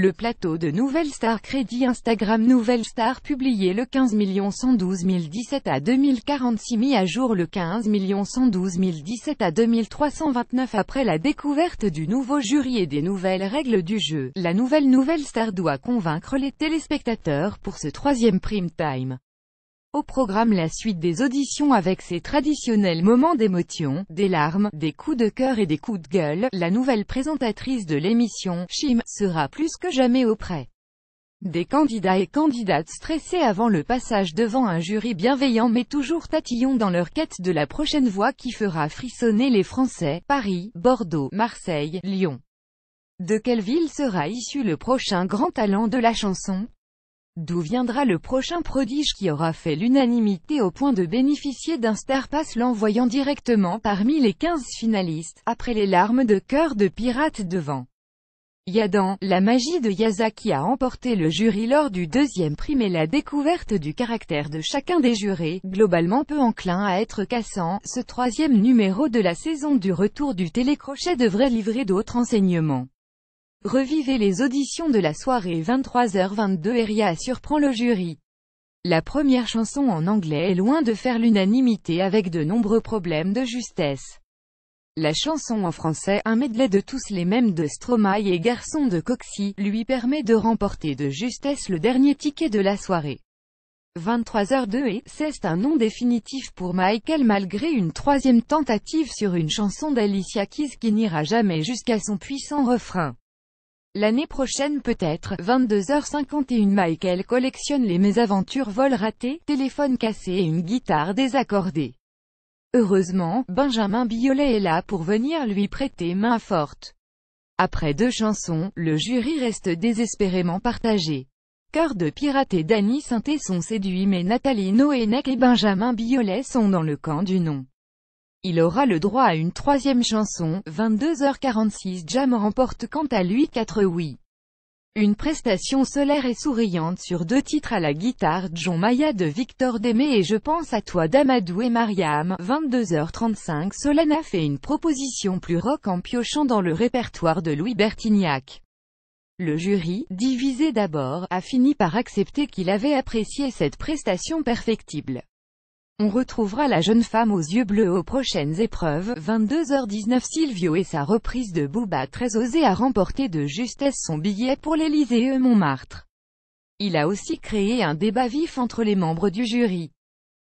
Le plateau de Nouvelle Star Crédit Instagram Nouvelle Star publié le 15 112 017 à 2046 mis à jour le 15 112 017 à 2329 après la découverte du nouveau jury et des nouvelles règles du jeu. La Nouvelle Star doit convaincre les téléspectateurs pour ce troisième prime time. Au programme la suite des auditions avec ses traditionnels moments d'émotion, des larmes, des coups de cœur et des coups de gueule. La nouvelle présentatrice de l'émission, Chim, sera plus que jamais auprès des candidats et candidates stressés avant le passage devant un jury bienveillant mais toujours tatillon dans leur quête de la prochaine voix qui fera frissonner les Français. Paris, Bordeaux, Marseille, Lyon. De quelle ville sera issu le prochain grand talent de la chanson ? D'où viendra le prochain prodige qui aura fait l'unanimité au point de bénéficier d'un Star Pass, l'envoyant directement parmi les 15 finalistes, après les larmes de cœur de pirate devant Yadan? La magie de Yaza qui a emporté le jury lors du deuxième prime et la découverte du caractère de chacun des jurés, globalement peu enclin à être cassant. Ce troisième numéro de la saison du retour du télécrochet devrait livrer d'autres enseignements. Revivez les auditions de la soirée 23h22 et Ria surprend le jury. La première chanson en anglais est loin de faire l'unanimité avec de nombreux problèmes de justesse. La chanson en français, un medley de tous les mêmes de Stromae et Garçon de Coxy, lui permet de remporter de justesse le dernier ticket de la soirée. 23h02 et c'est un nom définitif pour Michael malgré une troisième tentative sur une chanson d'Alicia Keys qui n'ira jamais jusqu'à son puissant refrain. L'année prochaine peut-être. 22h51 Michael collectionne les mésaventures, vols ratés, téléphone cassé et une guitare désaccordée. Heureusement, Benjamin Biolay est là pour venir lui prêter main forte. Après 2 chansons, le jury reste désespérément partagé. Cœur de pirate et Dany Sainté sont séduits mais Nathalie Noénec et Benjamin Biolay sont dans le camp du non. Il aura le droit à une troisième chanson. 22h46 Jam remporte quant à lui 4 oui. Une prestation solaire et souriante sur 2 titres à la guitare, John Maya de Victor Démé et Je pense à toi d'Amadou et Mariam. 22h35 Solène a fait une proposition plus rock en piochant dans le répertoire de Louis Bertignac. Le jury, divisé d'abord, a fini par accepter qu'il avait apprécié cette prestation perfectible. On retrouvera la jeune femme aux yeux bleus aux prochaines épreuves. 22h19 Silvio et sa reprise de Booba très osée a remporté de justesse son billet pour l'Élysée Montmartre. Il a aussi créé un débat vif entre les membres du jury.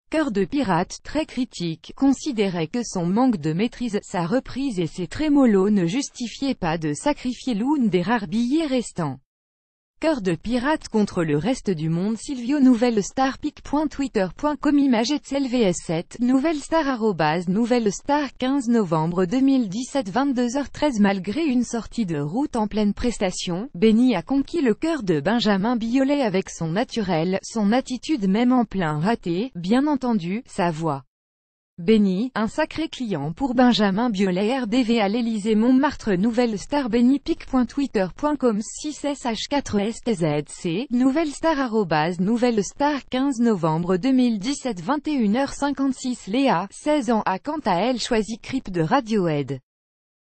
Cœur de pirate, très critique, considérait que son manque de maîtrise, sa reprise et ses trémolos ne justifiaient pas de sacrifier l'une des rares billets restants. Cœur de pirate contre le reste du monde Silvio Nouvelle Star pic.twitter.com Image LVS7 Nouvelle Star Nouvelle Star 15 novembre 2017 22h13 Malgré une sortie de route en pleine prestation, Benny a conquis le cœur de Benjamin Biolay avec son naturel, son attitude même en plein raté, bien entendu, sa voix. Benny, un sacré client pour Benjamin Biolay RDV à l'Élysée Montmartre Nouvelle Star Benny pic.twitter.com 6sh4stzc Nouvelle Star Nouvelle Star 15 novembre 2017 21h56 Léa, 16 ans a quant à elle choisi Creep de Radiohead.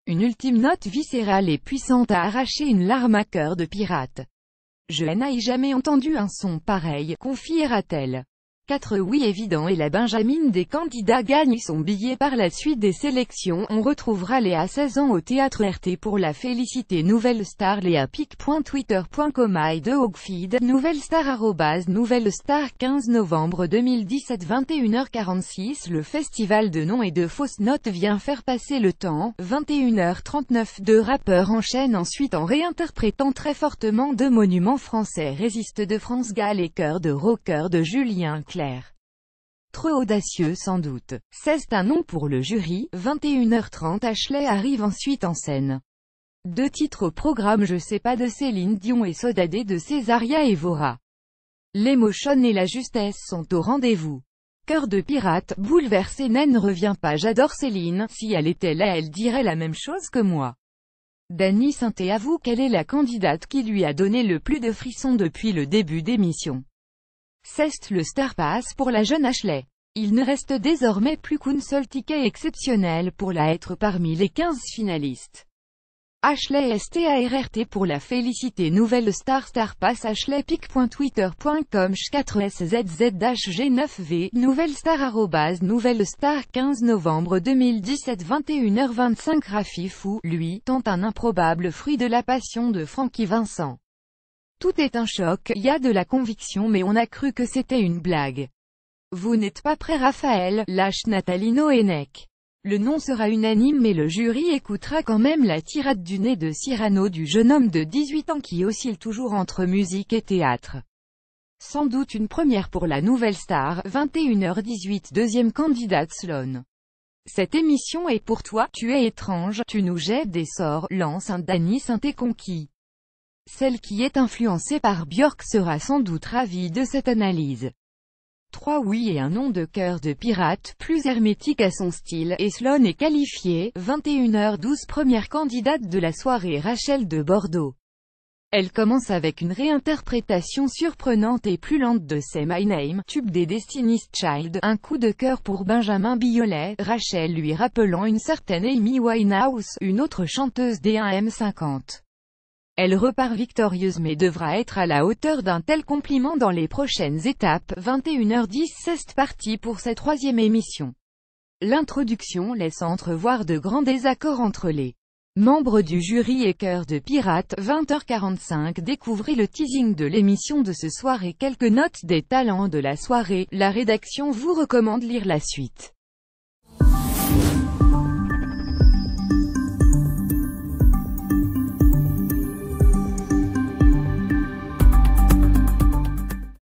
Une ultime note viscérale et puissante a arraché une larme à Cœur de pirate. Je n'ai jamais entendu un son pareil, confiera-t-elle. 4 oui évident et la Benjamine des candidats gagne son billet par la suite des sélections. On retrouvera Léa 16 ans au théâtre RT pour la féliciter. Nouvelle Star Léa pic.twitter.com I de Hogfeed Nouvelle Star Nouvelle Star 15 novembre 2017 21h46 Le festival de noms et de fausses notes vient faire passer le temps. 21h39 Deux rappeurs enchaînent ensuite en réinterprétant très fortement deux monuments français Résiste de France Gall et Cœur de rocker de Julien Clerc. Trop audacieux sans doute. C'est un nom pour le jury. 21h30 Ashley arrive ensuite en scène. 2 titres au programme Je sais pas de Céline Dion et Sodadé de Césaria Evora. L'émotion et la justesse sont au rendez-vous. Cœur de pirate, bouleversé ne revient pas J'adore Céline, si elle était là elle dirait la même chose que moi. Dany Sainté avoue qu'elle est la candidate qui lui a donné le plus de frissons depuis le début d'émission. C'est le Star Pass pour la jeune Ashley. Il ne reste désormais plus qu'un seul ticket exceptionnel pour la être parmi les 15 finalistes. Ashley STARRT pour la féliciter. Nouvelle star pass ashleypic.twitter.com 4SZZHG9V Nouvelle star Nouvelle star 15 novembre 2017 21h25 Rafi Fou, lui, tente un improbable fruit de la passion de Francky Vincent. Tout est un choc, y a de la conviction mais on a cru que c'était une blague. Vous n'êtes pas prêt Raphaël, lâche Nathalie Noénec. Le nom sera unanime mais le jury écoutera quand même la tirade du nez de Cyrano du jeune homme de 18 ans qui oscille toujours entre musique et théâtre. Sans doute une première pour la nouvelle star, 21h18 deuxième candidate Sloan. Cette émission est pour toi, tu es étrange, tu nous jettes des sorts, lance un Dany Saint-Conquis. Celle qui est influencée par Björk sera sans doute ravie de cette analyse. 3 oui et un nom de cœur de pirate, plus hermétique à son style, et Sloan est qualifiée, 21h12 première candidate de la soirée Rachel de Bordeaux. Elle commence avec une réinterprétation surprenante et plus lente de Say My Name, tube des Destiny's Child, un coup de cœur pour Benjamin Biolay, Rachel lui rappelant une certaine Amy Winehouse, une autre chanteuse des 1M50. Elle repart victorieuse mais devra être à la hauteur d'un tel compliment dans les prochaines étapes. 21h10 c'est parti pour cette 3e émission. L'introduction laisse entrevoir de grands désaccords entre les membres du jury et Cœur de Pirate. 20h45 découvrez le teasing de l'émission de ce soir et quelques notes des talents de la soirée. La rédaction vous recommande lire la suite.